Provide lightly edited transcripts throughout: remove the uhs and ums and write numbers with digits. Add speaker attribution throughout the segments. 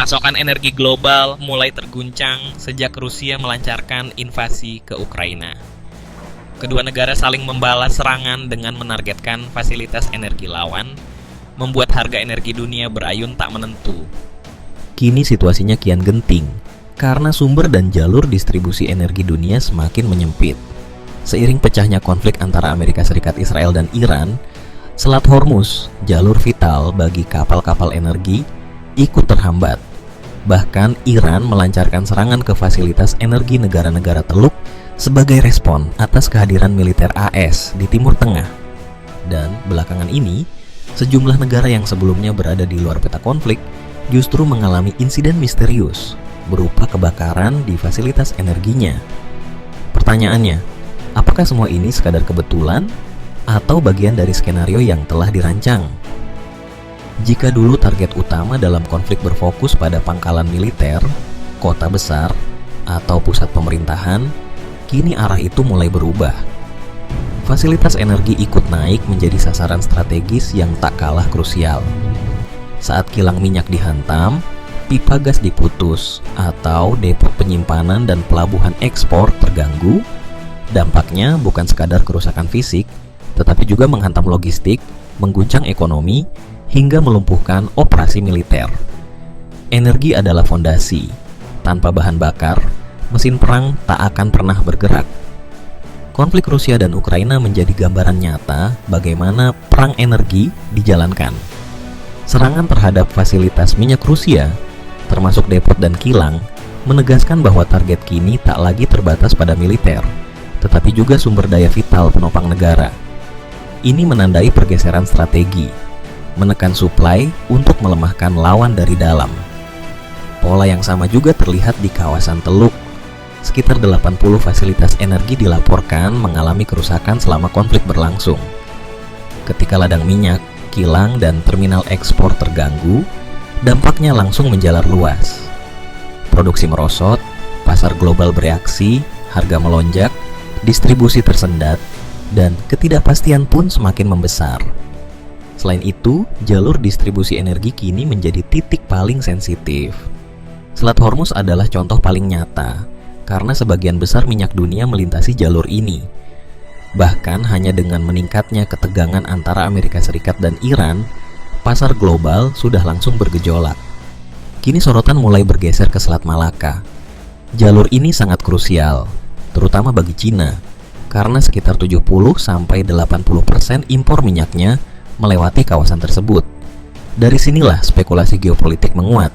Speaker 1: Pasokan energi global mulai terguncang sejak Rusia melancarkan invasi ke Ukraina. Kedua negara saling membalas serangan dengan menargetkan fasilitas energi lawan, membuat harga energi dunia berayun tak menentu.
Speaker 2: Kini situasinya kian genting, karena sumber dan jalur distribusi energi dunia semakin menyempit. Seiring pecahnya konflik antara Amerika Serikat, Israel, dan Iran, Selat Hormuz, jalur vital bagi kapal-kapal energi, ikut terhambat. Bahkan Iran melancarkan serangan ke fasilitas energi negara-negara Teluk sebagai respon atas kehadiran militer AS di Timur Tengah. Dan belakangan ini, sejumlah negara yang sebelumnya berada di luar peta konflik justru mengalami insiden misterius berupa kebakaran di fasilitas energinya. Pertanyaannya, apakah semua ini sekadar kebetulan atau bagian dari skenario yang telah dirancang? Jika dulu target utama dalam konflik berfokus pada pangkalan militer, kota besar, atau pusat pemerintahan, kini arah itu mulai berubah. Fasilitas energi ikut naik menjadi sasaran strategis yang tak kalah krusial. Saat kilang minyak dihantam, pipa gas diputus, atau depo penyimpanan dan pelabuhan ekspor terganggu, dampaknya bukan sekadar kerusakan fisik, tetapi juga menghantam logistik, mengguncang ekonomi, hingga melumpuhkan operasi militer. Energi adalah fondasi. Tanpa bahan bakar, mesin perang tak akan pernah bergerak. Konflik Rusia dan Ukraina menjadi gambaran nyata bagaimana perang energi dijalankan. Serangan terhadap fasilitas minyak Rusia, termasuk depot dan kilang, menegaskan bahwa target kini tak lagi terbatas pada militer, tetapi juga sumber daya vital penopang negara. Ini menandai pergeseran strategi, menekan suplai untuk melemahkan lawan dari dalam. Pola yang sama juga terlihat di kawasan Teluk. Sekitar 80 fasilitas energi dilaporkan mengalami kerusakan selama konflik berlangsung. Ketika ladang minyak, kilang, dan terminal ekspor terganggu, dampaknya langsung menjalar luas. Produksi merosot, pasar global bereaksi, harga melonjak, distribusi tersendat, dan ketidakpastian pun semakin membesar. Selain itu, jalur distribusi energi kini menjadi titik paling sensitif. Selat Hormuz adalah contoh paling nyata, karena sebagian besar minyak dunia melintasi jalur ini. Bahkan hanya dengan meningkatnya ketegangan antara Amerika Serikat dan Iran, pasar global sudah langsung bergejolak. Kini sorotan mulai bergeser ke Selat Malaka. Jalur ini sangat krusial, terutama bagi Cina, karena sekitar 70-80% impor minyaknya melewati kawasan tersebut. Dari sinilah spekulasi geopolitik menguat.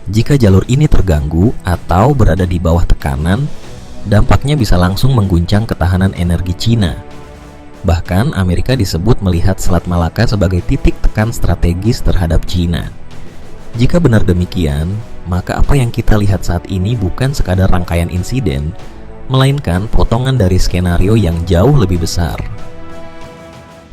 Speaker 2: Jika jalur ini terganggu atau berada di bawah tekanan, dampaknya bisa langsung mengguncang ketahanan energi Cina. Bahkan Amerika disebut melihat Selat Malaka sebagai titik tekan strategis terhadap Cina. Jika benar demikian, maka apa yang kita lihat saat ini bukan sekadar rangkaian insiden, melainkan potongan dari skenario yang jauh lebih besar.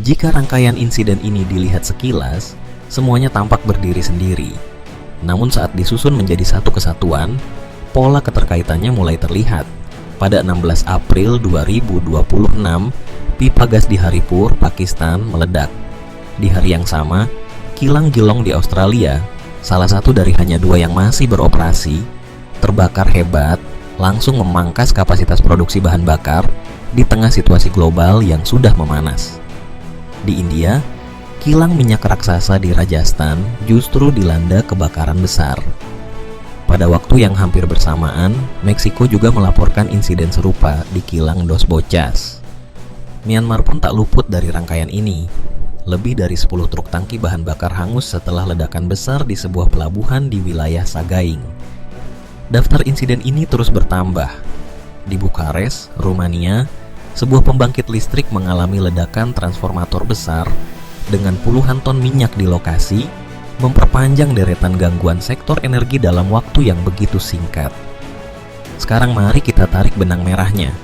Speaker 2: Jika rangkaian insiden ini dilihat sekilas, semuanya tampak berdiri sendiri. Namun saat disusun menjadi satu kesatuan, pola keterkaitannya mulai terlihat. Pada 16 April 2026, pipa gas di Haripur, Pakistan meledak. Di hari yang sama, kilang Geelong di Australia, salah satu dari hanya 2 yang masih beroperasi, terbakar hebat, langsung memangkas kapasitas produksi bahan bakar di tengah situasi global yang sudah memanas. Di India, kilang minyak raksasa di Rajasthan justru dilanda kebakaran besar. Pada waktu yang hampir bersamaan, Meksiko juga melaporkan insiden serupa di kilang Dos Bocas. Myanmar pun tak luput dari rangkaian ini. Lebih dari 10 truk tangki bahan bakar hangus setelah ledakan besar di sebuah pelabuhan di wilayah Sagaing. Daftar insiden ini terus bertambah. Di Bukares, Rumania, sebuah pembangkit listrik mengalami ledakan transformator besar dengan puluhan ton minyak di lokasi, memperpanjang deretan gangguan sektor energi dalam waktu yang begitu singkat. Sekarang mari kita tarik benang merahnya.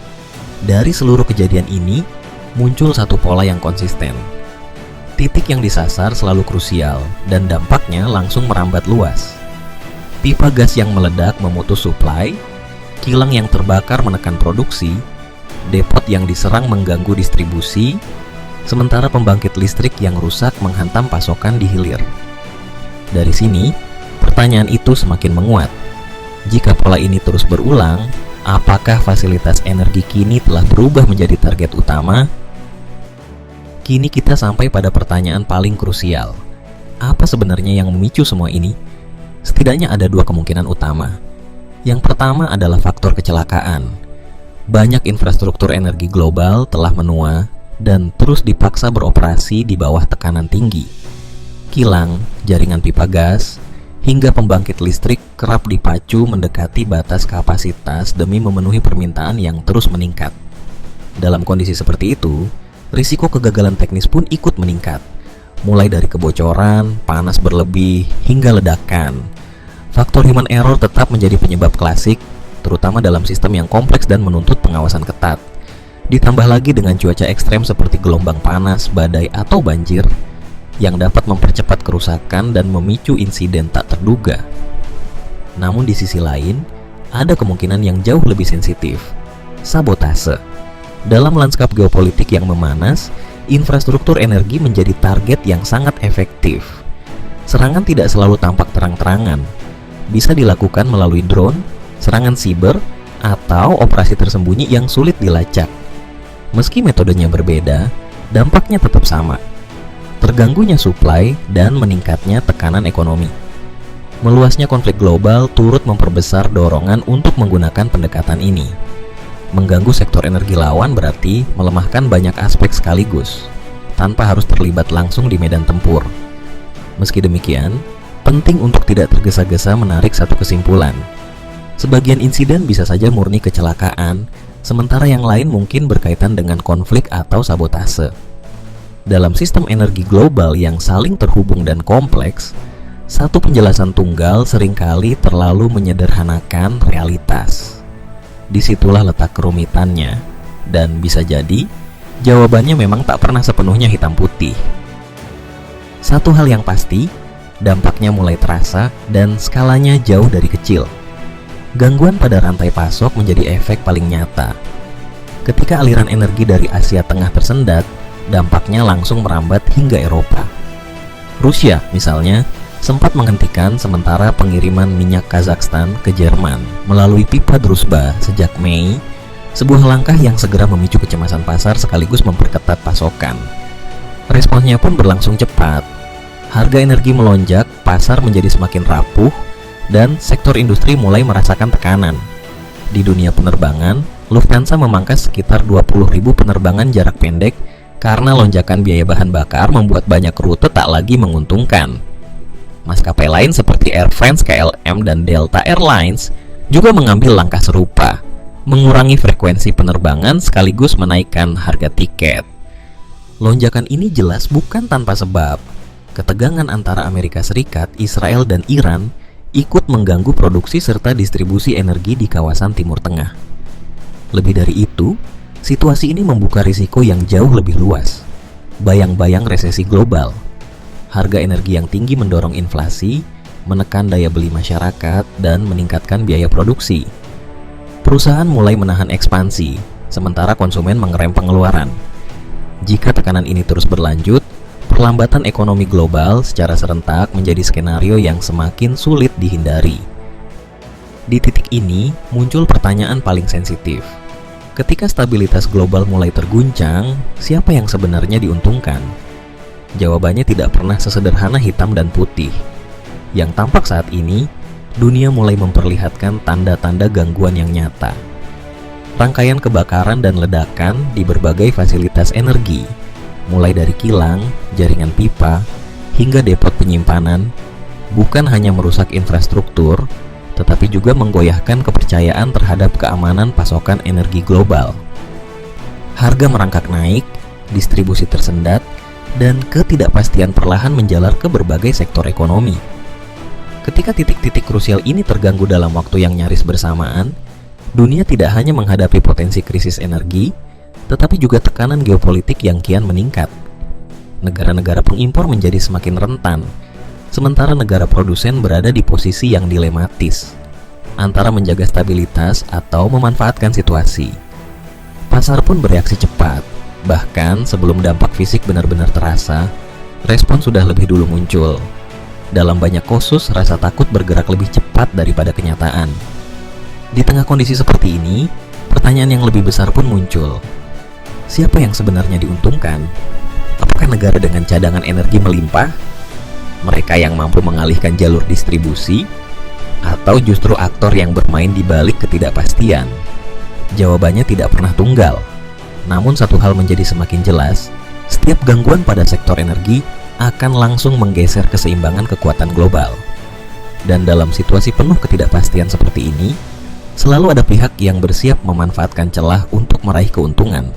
Speaker 2: Dari seluruh kejadian ini, muncul satu pola yang konsisten. Titik yang disasar selalu krusial dan dampaknya langsung merambat luas. Pipa gas yang meledak memutus suplai, kilang yang terbakar menekan produksi, depot yang diserang mengganggu distribusi, sementara pembangkit listrik yang rusak menghantam pasokan di hilir. Dari sini, Pertanyaan itu semakin menguat. Jika pola ini terus berulang, apakah fasilitas energi kini telah berubah menjadi target utama? Kini kita sampai pada pertanyaan paling krusial. Apa sebenarnya yang memicu semua ini? Setidaknya ada dua kemungkinan utama. Yang pertama adalah faktor kecelakaan. Banyak infrastruktur energi global telah menua dan terus dipaksa beroperasi di bawah tekanan tinggi. Kilang, jaringan pipa gas, hingga pembangkit listrik kerap dipacu mendekati batas kapasitas demi memenuhi permintaan yang terus meningkat. Dalam kondisi seperti itu, risiko kegagalan teknis pun ikut meningkat, mulai dari kebocoran, panas berlebih, hingga ledakan. Faktor human error tetap menjadi penyebab klasik, terutama dalam sistem yang kompleks dan menuntut pengawasan ketat. Ditambah lagi dengan cuaca ekstrem seperti gelombang panas, badai, atau banjir, yang dapat mempercepat kerusakan dan memicu insiden tak terduga. Namun di sisi lain, ada kemungkinan yang jauh lebih sensitif, sabotase. Dalam lanskap geopolitik yang memanas, infrastruktur energi menjadi target yang sangat efektif. Serangan tidak selalu tampak terang-terangan, bisa dilakukan melalui drone, serangan siber, atau operasi tersembunyi yang sulit dilacak. Meski metodenya berbeda, dampaknya tetap sama. Terganggunya suplai dan meningkatnya tekanan ekonomi. Meluasnya konflik global turut memperbesar dorongan untuk menggunakan pendekatan ini. Mengganggu sektor energi lawan berarti melemahkan banyak aspek sekaligus, tanpa harus terlibat langsung di medan tempur. Meski demikian, penting untuk tidak tergesa-gesa menarik satu kesimpulan. Sebagian insiden bisa saja murni kecelakaan, sementara yang lain mungkin berkaitan dengan konflik atau sabotase. Dalam sistem energi global yang saling terhubung dan kompleks, satu penjelasan tunggal seringkali terlalu menyederhanakan realitas. Disitulah letak kerumitannya, dan bisa jadi jawabannya memang tak pernah sepenuhnya hitam putih. Satu hal yang pasti, dampaknya mulai terasa dan skalanya jauh dari kecil. Gangguan pada rantai pasok menjadi efek paling nyata. Ketika aliran energi dari Asia Tengah tersendat, dampaknya langsung merambat hingga Eropa. Rusia, misalnya, sempat menghentikan sementara pengiriman minyak Kazakhstan ke Jerman melalui pipa Druzhba sejak Mei, sebuah langkah yang segera memicu kecemasan pasar sekaligus memperketat pasokan. Responnya pun berlangsung cepat. Harga energi melonjak, pasar menjadi semakin rapuh, dan sektor industri mulai merasakan tekanan. Di dunia penerbangan, Lufthansa memangkas sekitar 20.000 penerbangan jarak pendek karena lonjakan biaya bahan bakar membuat banyak rute tak lagi menguntungkan. Maskapai lain seperti Air France, KLM, dan Delta Airlines juga mengambil langkah serupa, mengurangi frekuensi penerbangan sekaligus menaikkan harga tiket. Lonjakan ini jelas bukan tanpa sebab. Ketegangan antara Amerika Serikat, Israel, dan Iran ikut mengganggu produksi serta distribusi energi di kawasan Timur Tengah. Lebih dari itu, situasi ini membuka risiko yang jauh lebih luas. Bayang-bayang resesi global. Harga energi yang tinggi mendorong inflasi, menekan daya beli masyarakat, dan meningkatkan biaya produksi. Perusahaan mulai menahan ekspansi, sementara konsumen mengerem pengeluaran. Jika tekanan ini terus berlanjut, perlambatan ekonomi global secara serentak menjadi skenario yang semakin sulit dihindari. Di titik ini, muncul pertanyaan paling sensitif. Ketika stabilitas global mulai terguncang, siapa yang sebenarnya diuntungkan? Jawabannya tidak pernah sesederhana hitam dan putih. Yang tampak saat ini, dunia mulai memperlihatkan tanda-tanda gangguan yang nyata. Rangkaian kebakaran dan ledakan di berbagai fasilitas energi, mulai dari kilang, jaringan pipa, hingga depot penyimpanan, bukan hanya merusak infrastruktur, tetapi juga menggoyahkan kepercayaan terhadap keamanan pasokan energi global. Harga merangkak naik, distribusi tersendat, dan ketidakpastian perlahan menjalar ke berbagai sektor ekonomi. Ketika titik-titik krusial ini terganggu dalam waktu yang nyaris bersamaan, dunia tidak hanya menghadapi potensi krisis energi, tetapi juga tekanan geopolitik yang kian meningkat. Negara-negara pengimpor menjadi semakin rentan, sementara negara produsen berada di posisi yang dilematis, antara menjaga stabilitas atau memanfaatkan situasi. Pasar pun bereaksi cepat, bahkan sebelum dampak fisik benar-benar terasa, respon sudah lebih dulu muncul. Dalam banyak kasus, rasa takut bergerak lebih cepat daripada kenyataan. Di tengah kondisi seperti ini, pertanyaan yang lebih besar pun muncul. Siapa yang sebenarnya diuntungkan? Apakah negara dengan cadangan energi melimpah? Mereka yang mampu mengalihkan jalur distribusi? Atau justru aktor yang bermain di balik ketidakpastian? Jawabannya tidak pernah tunggal. Namun satu hal menjadi semakin jelas, setiap gangguan pada sektor energi akan langsung menggeser keseimbangan kekuatan global. Dan dalam situasi penuh ketidakpastian seperti ini, selalu ada pihak yang bersiap memanfaatkan celah untuk meraih keuntungan.